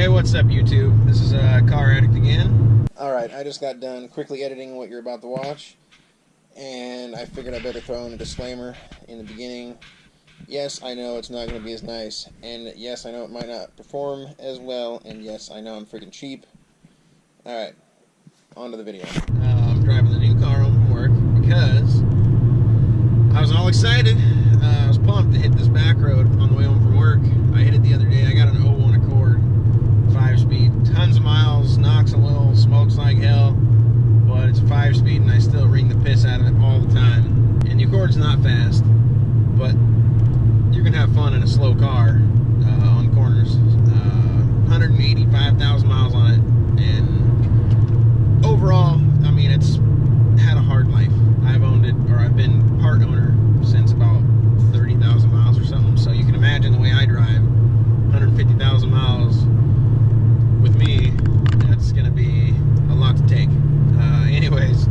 Hey, what's up, YouTube? This is Car Addict again. Alright, I just got done quickly editing what you're about to watch, and I figured I better throw in a disclaimer in the beginning. Yes, I know it's not going to be as nice, and yes, I know it might not perform as well, and yes, I know I'm freaking cheap. Alright, on to the video. I'm driving the new car home from work because I was all excited. I was pumped to hit this back road on the way home from work. I hit it the other day. I got an 01 Accord, 5-speed, tons of miles, knocks a little, smokes like hell, but it's a 5-speed and I still wring the piss out of it all the time. And the Accord's not fast, but you're gonna have fun in a slow car on corners. 185,000 miles on it, and overall, I mean, it's had a hard life. I've owned it, or I've been part owner since about 30,000 miles or something, so you can imagine the way I drive. 150,000 miles with me, that's gonna be a lot to take. Anyways,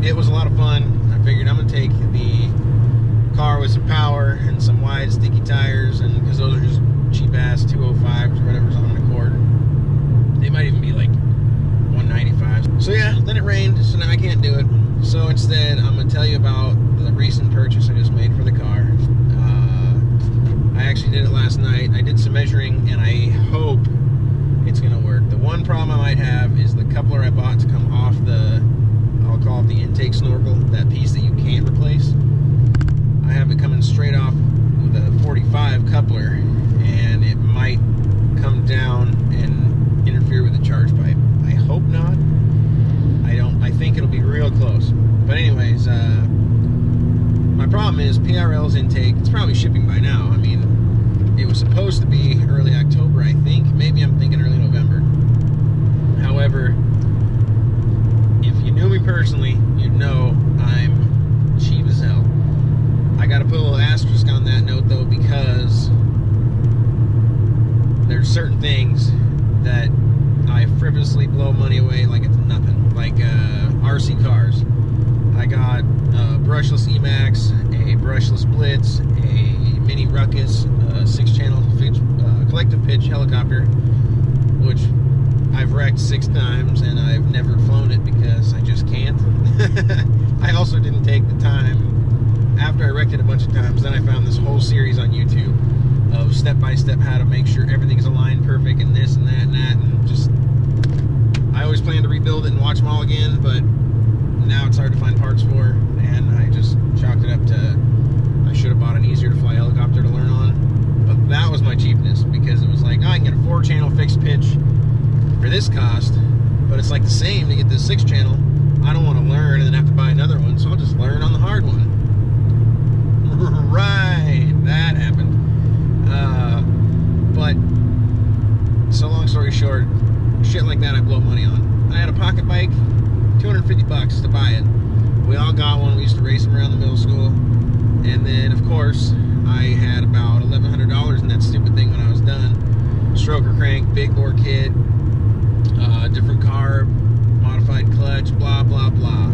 it was a lot of fun. I figured I'm gonna take the car with some power and some wide sticky tires, and because those are just cheap ass 205s or whatever's on an Accord. They might even be like 195s. So yeah, then it rained, so now I can't do it. So instead, I'm gonna tell you about the recent purchase I just made for the car. I actually did it last night. I did some measuring, and I hope it's gonna work. The one problem I might have is the coupler I bought to come off the, I'll call it the intake snorkel, that piece that you can't replace. I have it coming straight off with a 45 coupler, and it might come down and interfere with the charge pipe. I hope not. I think it'll be real close. But anyways, my problem is PRL's intake. It's probably shipping by now. I mean, it was supposed to be early October, I think. Maybe I'm thinking early November. However, if you knew me personally, you'd know I'm cheap as hell. I gotta put a little asterisk on that note, though, because there's certain things that I frivolously blow money away like it's nothing. Like RC cars. I got a brushless E-Max, a brushless Blitz, a mini Ruckus, a 6-channel collective pitch helicopter, which I've wrecked 6 times, and I've never flown it because I just can't. I also didn't take the time, after I wrecked it a bunch of times, then I found this whole series on YouTube of step-by-step how to make sure everything's aligned perfect, and this and that and that, and just, I always plan to rebuild it and watch them all again, but now it's hard to find parts for, and I just chalked it up to, I should have bought an easier to fly helicopter to learn on. But that was my cheapness, because it was like, oh, I can get a 4-channel fixed pitch for this cost, but it's like the same to get this 6-channel. I don't want to learn and then have to buy another one, so I'll just learn on the hard one. Right, that happened. But so long story short, shit like that I blow money on. I had a pocket bike, $250 to buy it. We all got one. We used to race them around the middle school. And then, of course, I had about $1,100 in that stupid thing when I was done. Stroker crank, big bore kit, different carb, modified clutch, blah, blah, blah.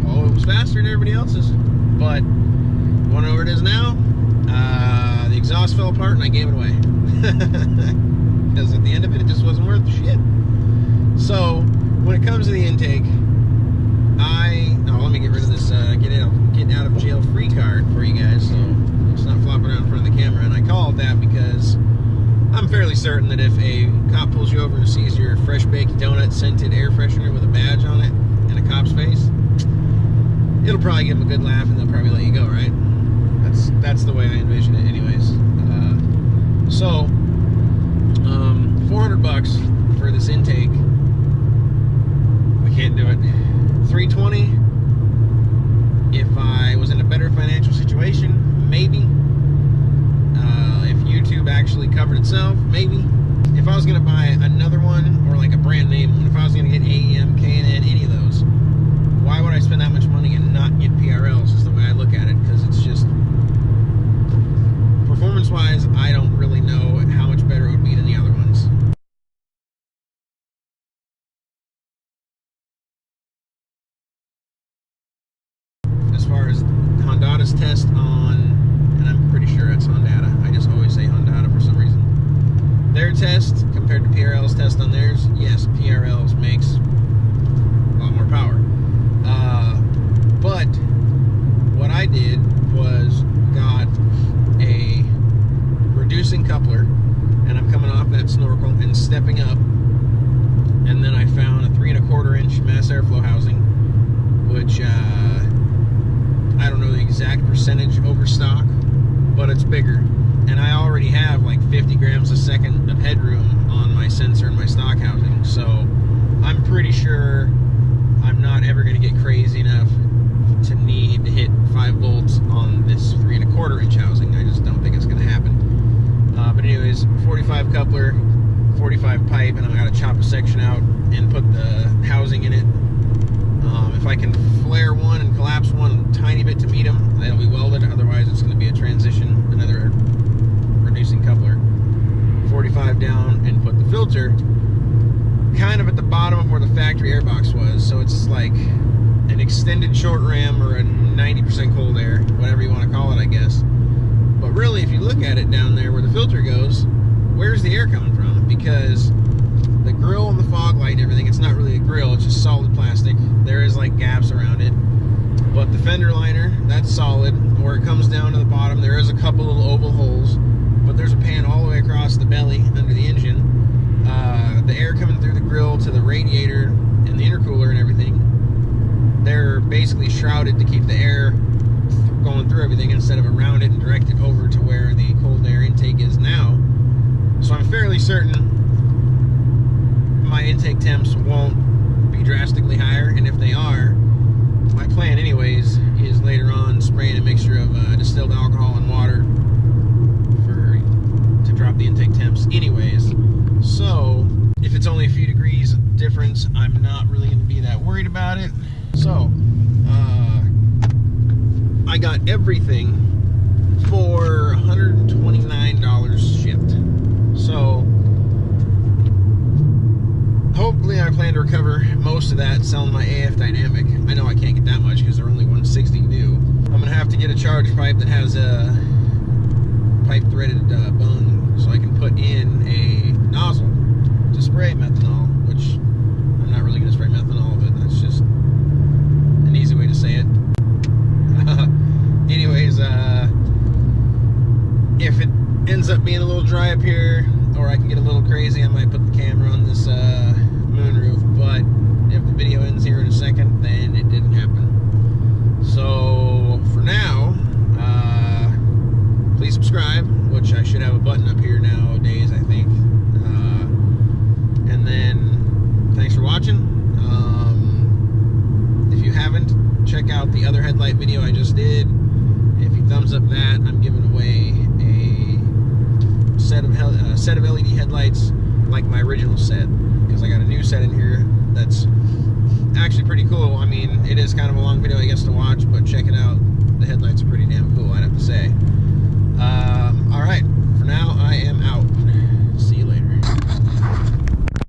Oh, it was faster than everybody else's. But, you wanna know where it is now? The exhaust fell apart and I gave it away. Because at the end of it, it just wasn't worth the shit. So, when it comes to the intake, let me get rid of this get out of jail free card for you guys, so it's not flopping around in front of the camera. And I call it that because I'm fairly certain that if a cop pulls you over and sees your fresh baked donut scented air freshener with a badge on it in a cop's face, it'll probably give them a good laugh and they'll probably let you go, right? That's the way I envision it anyways. So $400 for this intake. We can't do it. $320 if I was in a better financial situation, maybe. If YouTube actually covered itself, maybe. If I was going to buy another one, or like a brand name one, if I was going to get AEM, K&N, any of those, why would I spend that much money and not get PRLs, is the way I look at it, because it's just, performance-wise, I don't really know how much better it would be than the other ones. As far as Honda's test on, and I'm pretty sure it's Honda, I just always say Honda for some reason, their test over stock, but it's bigger. And I already have like 50 grams a second of headroom on my sensor and my stock housing. So I'm pretty sure I'm not ever going to get crazy enough to need to hit 5 volts on this 3 1/4 inch housing. I just don't think it's going to happen. But anyways, 45 coupler, 45 pipe, and I got to chop a section out and put the housing in it. If I can flare one and collapse one a tiny bit to meet them, that'll be welded. Otherwise, it's going to be a transition, another reducing coupler. 45 down and put the filter kind of at the bottom of where the factory airbox was. So it's like an extended short ram or a 90% cold air, whatever you want to call it, I guess. But really, if you look at it down there where the filter goes, where's the air coming from? Because the grill and the fog light and everything, it's not really a grill, it's just solid plastic. There is like gaps around it. But the fender liner, that's solid. Where it comes down to the bottom, there is a couple little oval holes, but there's a pan all the way across the belly under the engine. The air coming through the grill to the radiator and the intercooler and everything, they're basically shrouded to keep the air going through everything instead of around it and directed over to where the cold air intake is now. So I'm fairly certain my intake temps won't be drastically higher, and if they are, my plan anyways is later on spraying a mixture of distilled alcohol and water to drop the intake temps anyways. So if it's only a few degrees difference, I'm not really going to be that worried about it. So I got everything for $129 shipped. So hopefully I plan to recover most of that selling my AF Dynamic. I know I can't get that much because they're only 160 new. I'm gonna have to get a charge pipe that has a pipe threaded bone so I can put in a nozzle to spray methanol, which I'm not really gonna spray methanol, but that's just an easy way to say it. Anyways, if it ends up being a little dry up here, or I can get a little crazy, I might put the camera on this moonroof. But if the video ends here in a second, then it didn't happen. So for now, please subscribe, which I should have a button up here nowadays, I think. And then thanks for watching. If you haven't, check out the other headlight video I just did. If you thumbs up that, I'm giving away a set of LED headlights like my original set, because I got a new set in here that's actually pretty cool. I mean, it is kind of a long video, I guess, to watch, but check it out. The headlights are pretty damn cool, I'd have to say.